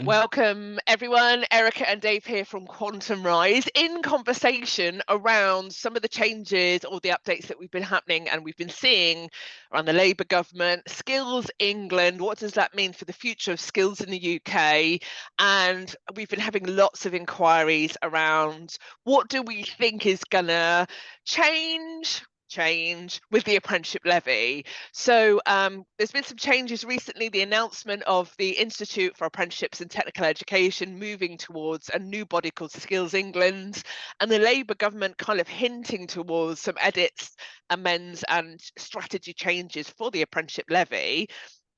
Welcome everyone, Erica and Dave here from Quantum Rise in conversation around some of the changes or the updates that we've been happening and we've been seeing around the Labour government, Skills England, what does that mean for the future of skills in the UK? And we've been having lots of inquiries around what do we think is gonna change with the apprenticeship levy. So there's been some changes recently, the announcement of the Institute for Apprenticeships and Technical Education moving towards a new body called Skills England, and the Labour government kind of hinting towards some edits, amends and strategy changes for the apprenticeship levy.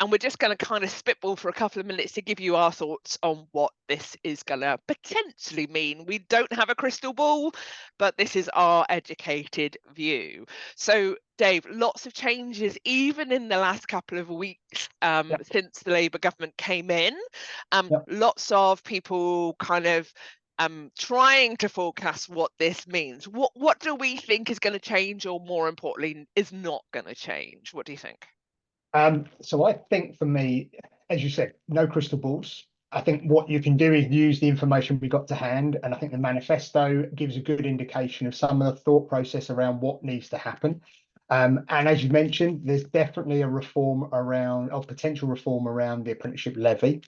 And we're just going to kind of spitball for a couple of minutes to give you our thoughts on what this is going to potentially mean. We don't have a crystal ball, but this is our educated view. So, Dave, lots of changes, even in the last couple of weeks since the Labour government came in. Lots of people kind of trying to forecast what this means. What do we think is going to change, or more importantly, is not going to change? What do you think? So I think for me, as you said, no crystal balls. I think what you can do is use the information we got to hand, and I think the manifesto gives a good indication of some of the thought process around what needs to happen. And as you mentioned, there's definitely a reform around, or potential reform around the apprenticeship levy.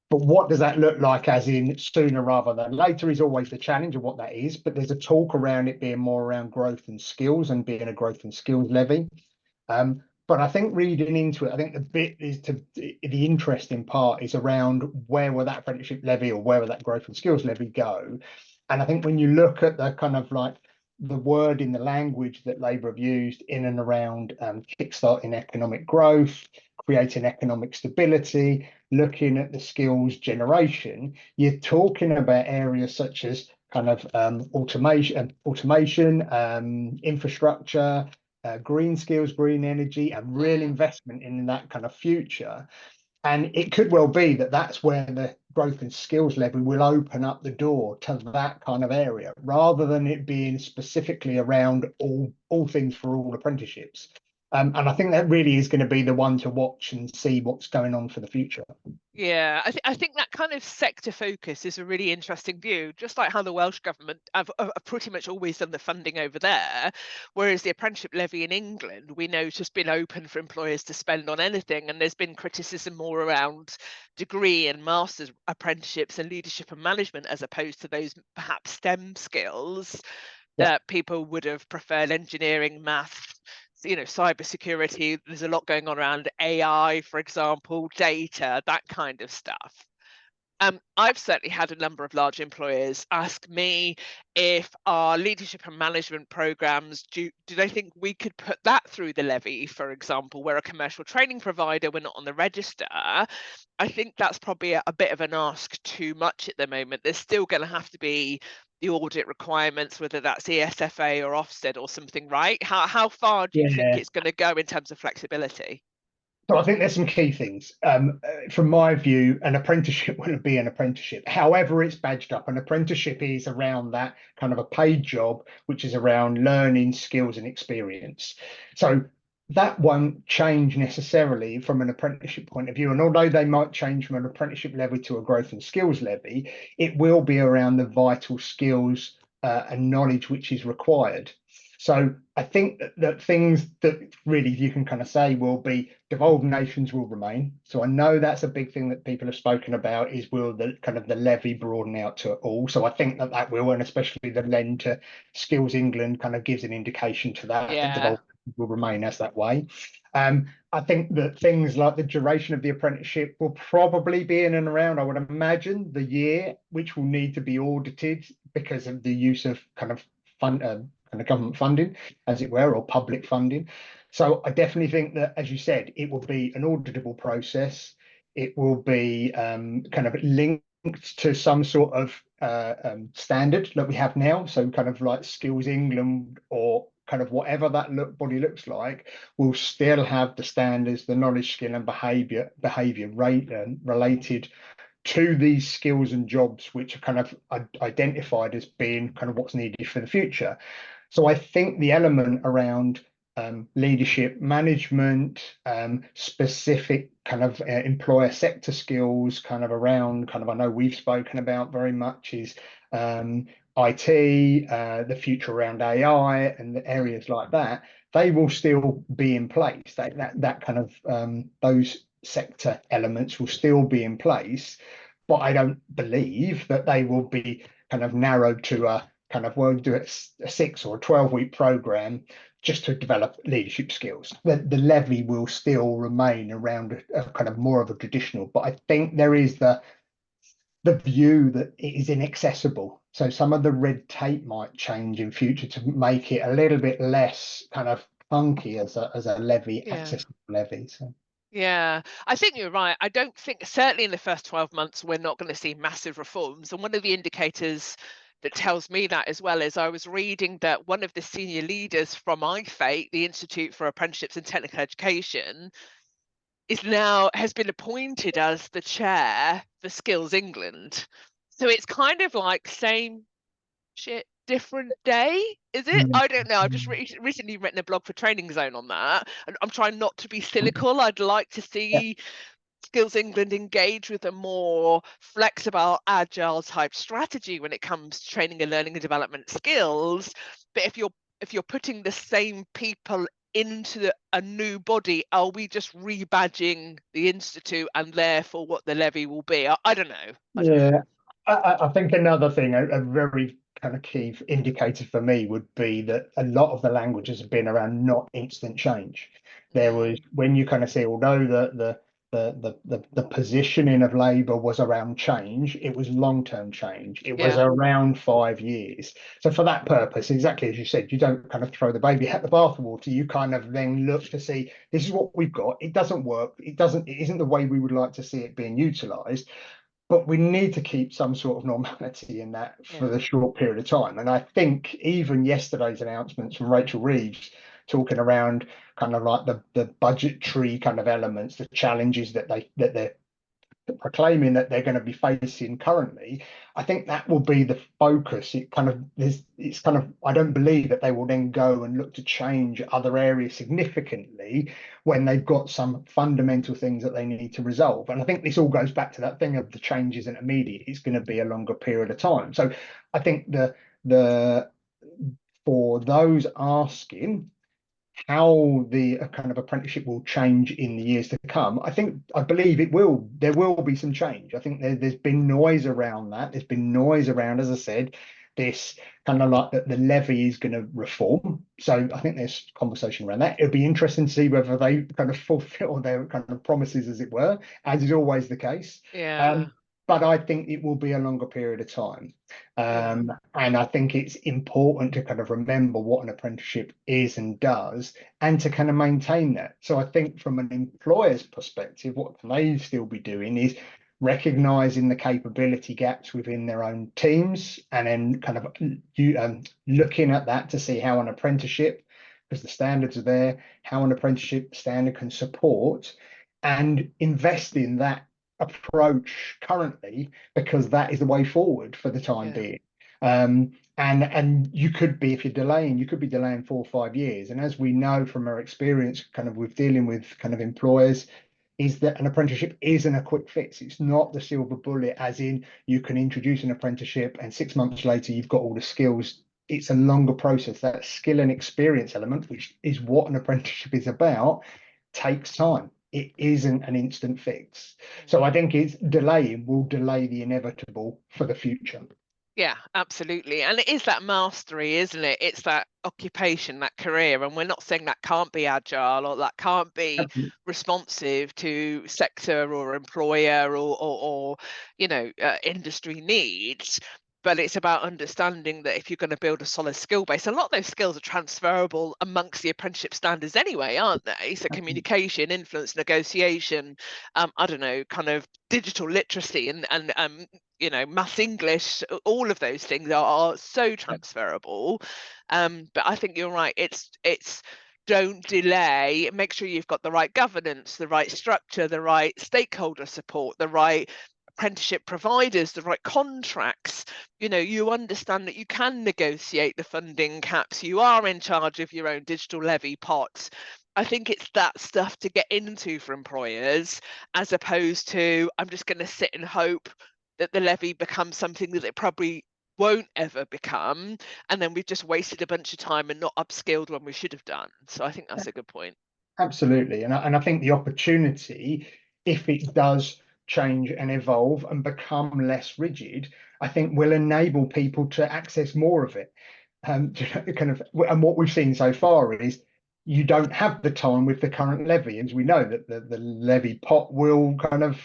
But what does that look like, as in sooner rather than later, is always the challenge of what that is. But there's a talk around it being more around growth and skills and being a growth and skills levy. But I think reading into it, I think the interesting part is around where will that apprenticeship levy or where will that growth and skills levy go? And I think when you look at the kind of like the word in the language that Labour have used in and around kickstarting economic growth, creating economic stability, looking at the skills generation, you're talking about areas such as kind of automation, infrastructure, green skills, green energy, and real investment in that kind of future. And it could well be that that's where the growth and skills levy will open up the door to that kind of area, rather than it being specifically around all things for all apprenticeships. And I think that really is going to be the one to watch and see what's going on for the future. Yeah, I think that kind of sector focus is a really interesting view, just like how the Welsh government have pretty much always done the funding over there, whereas the apprenticeship levy in England, we know, has just been open for employers to spend on anything, and there's been criticism more around degree and master's apprenticeships and leadership and management, as opposed to those perhaps STEM skills that people would have preferred: engineering, math, cybersecurity. There's a lot going on around AI, for example, data, that kind of stuff. I've certainly had a number of large employers ask me if our leadership and management programs, do they think we could put that through the levy, for example? We're a commercial training provider, we're not on the register. I think that's probably a bit of an ask too much at the moment. There's still going to have to be the audit requirements, whether that's ESFA or Ofsted or something, right? How far do you think it's going to go in terms of flexibility? So I think there's some key things. From my view, an apprenticeship wouldn't be an apprenticeship. However, it's badged up. An apprenticeship is around that kind of a paid job, which is around learning, skills, and experience. So that won't change necessarily from an apprenticeship point of view. And although they might change from an apprenticeship levy to a growth and skills levy, it will be around the vital skills and knowledge which is required. So I think that things that really you can kind of say will be devolved nations will remain. So I know that's a big thing that people have spoken about, is will the kind of the levy broaden out to all. So I think that will, and especially the lend to Skills England kind of gives an indication to that, that devolved will remain as that way. I think that things like the duration of the apprenticeship will probably be in and around, I would imagine, the year, which will need to be audited because of the use of kind of government funding, as it were, or public funding. So I definitely think that, as you said, it will be an auditable process. It will be kind of linked to some sort of standard that we have now. So kind of like Skills England, or kind of whatever that body looks like, will still have the standards, the knowledge, skill, and behaviour related to these skills and jobs, which are kind of identified as being kind of what's needed for the future. So I think the element around leadership management, specific kind of employer sector skills, kind of around kind of, I know we've spoken about very much is IT, the future around AI and the areas like that. They will still be in place. That kind of those sector elements will still be in place, but I don't believe that they will be kind of narrowed to a kind of, well, do it a 6 or 12-week program just to develop leadership skills. The levy will still remain around a kind of more of a traditional, but I think there is the view that it is inaccessible. So some of the red tape might change in future to make it a little bit less kind of funky as a levy, Yeah. accessible levy. So. Yeah, I think you're right. I don't think, certainly in the first 12 months, we're not going to see massive reforms. And one of the indicators that tells me that as well is I was reading that one of the senior leaders from IFATE, the Institute for Apprenticeships and Technical Education, has been appointed as the chair for Skills England. So it's kind of like same shit, different day, is it? I don't know. I've just recently written a blog for Training Zone on that, and I'm trying not to be cynical. I'd like to see Skills England engage with a more flexible, agile type strategy when it comes to training and learning and development skills. But if you're putting the same people into a new body, are we just rebadging the institute and therefore what the levy will be? I don't know. Yeah, I think another thing, a very kind of key indicator for me would be that a lot of the languages have been around not instant change. There was, when you kind of see, although the positioning of Labour was around change, it was long-term change. It was Yeah, around 5 years. So for that purpose, exactly as you said, you don't kind of throw the baby out the bathwater. You kind of then look to see, this is what we've got. It doesn't work. It isn't the way we would like to see it being utilised, but we need to keep some sort of normality in that for yeah, the short period of time. And I think even yesterday's announcements from Rachel Reeves talking around kind of like the budgetary kind of elements, the challenges that they're proclaiming that they're going to be facing currently, I think that will be the focus. It's kind of, I don't believe that they will then go and look to change other areas significantly when they've got some fundamental things that they need to resolve. And I think this all goes back to that thing of the change isn't immediate, it's going to be a longer period of time. So I think the for those asking how the kind of apprenticeship will change in the years to come, I believe it will. There will be some change. I think there's been noise around that. There's been noise around, as I said, this kind of like that the levy is going to reform. So I think there's conversation around that. It'll be interesting to see whether they kind of fulfill their kind of promises, as it were, as is always the case. yeah, But I think it will be a longer period of time. yeah, And I think it's important to kind of remember what an apprenticeship is and does, and to kind of maintain that. So I think from an employer's perspective, what can they still be doing is recognizing the capability gaps within their own teams, and then kind of looking at that to see how an apprenticeship, because the standards are there, how an apprenticeship standard can support and invest in that approach currently, because that is the way forward for the time yeah, being. And you could be, if you're delaying, you could be delaying 4 or 5 years. And as we know from our experience kind of with dealing with kind of employers, is that an apprenticeship isn't a quick fix. It's not the silver bullet, as in you can introduce an apprenticeship and 6 months later you've got all the skills. It's a longer process. That skill and experience element, which is what an apprenticeship is about, takes time. It isn't an instant fix. So I think it's delaying will delay the inevitable for the future. yeah, absolutely. And it is that mastery, isn't it? It's that occupation, that career. And we're not saying that can't be agile or that can't be responsive to sector or employer or industry needs. But it's about understanding that if you're going to build a solid skill base, a lot of those skills are transferable amongst the apprenticeship standards anyway, aren't they? So communication, influence, negotiation, I don't know, kind of digital literacy and maths, English, all of those things are so transferable. But I think you're right. It's don't delay. Make sure you've got the right governance, the right structure, the right stakeholder support, the right apprenticeship providers the right contracts, you understand that you can negotiate the funding caps, you are in charge of your own digital levy pots. I think it's that stuff to get into for employers, as opposed to I'm just going to sit and hope that the levy becomes something that it probably won't ever become, and then we've just wasted a bunch of time and not upskilled when we should have done. So I think that's a good point. Absolutely. And I think the opportunity, if it does change and evolve and become less rigid, I think will enable people to access more of it. Kind of, and what we've seen so far is you don't have the time with the current levy, as we know that the levy pot will kind of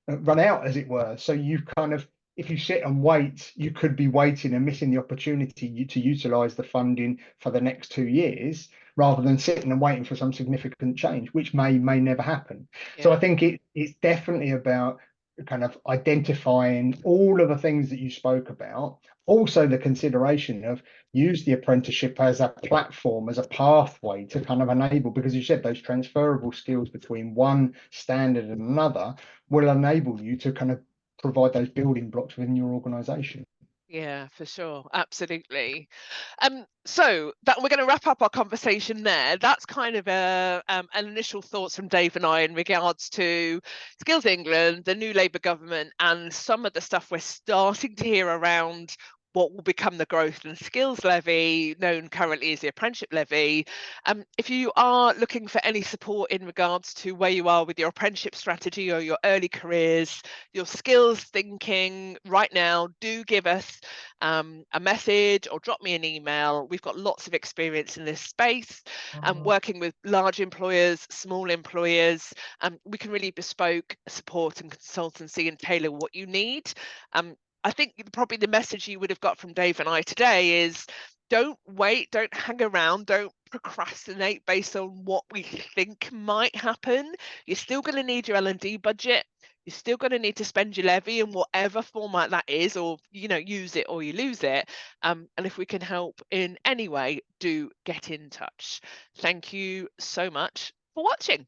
run out, as it were. So you kind of, if you sit and wait, you could be waiting and missing the opportunity to utilise the funding for the next 2 years, rather than sitting and waiting for some significant change, which may never happen. So I Yeah. think it's definitely about kind of identifying all of the things that you spoke about. Also, the consideration of use the apprenticeship as a platform, as a pathway to kind of enable, because you said those transferable skills between one standard and another will enable you to kind of provide those building blocks within your organization. Yeah, for sure. Absolutely. So that we're going to wrap up our conversation there. That's kind of an initial thoughts from Dave and I in regards to Skills England, the new Labour government, and some of the stuff we're starting to hear around what will become the growth and skills levy, known currently as the apprenticeship levy. If you are looking for any support in regards to where you are with your apprenticeship strategy or your early careers, your skills thinking right now, do give us a message or drop me an email. We've got lots of experience in this space and working with large employers, small employers. We can really bespoke support and consultancy and tailor what you need. I think probably the message you would have got from Dave and I today is don't wait, don't hang around, don't procrastinate based on what we think might happen. You're still going to need your L&D budget. You're still going to need to spend your levy in whatever format that is, or use it or you lose it. And if we can help in any way, do get in touch. Thank you so much for watching.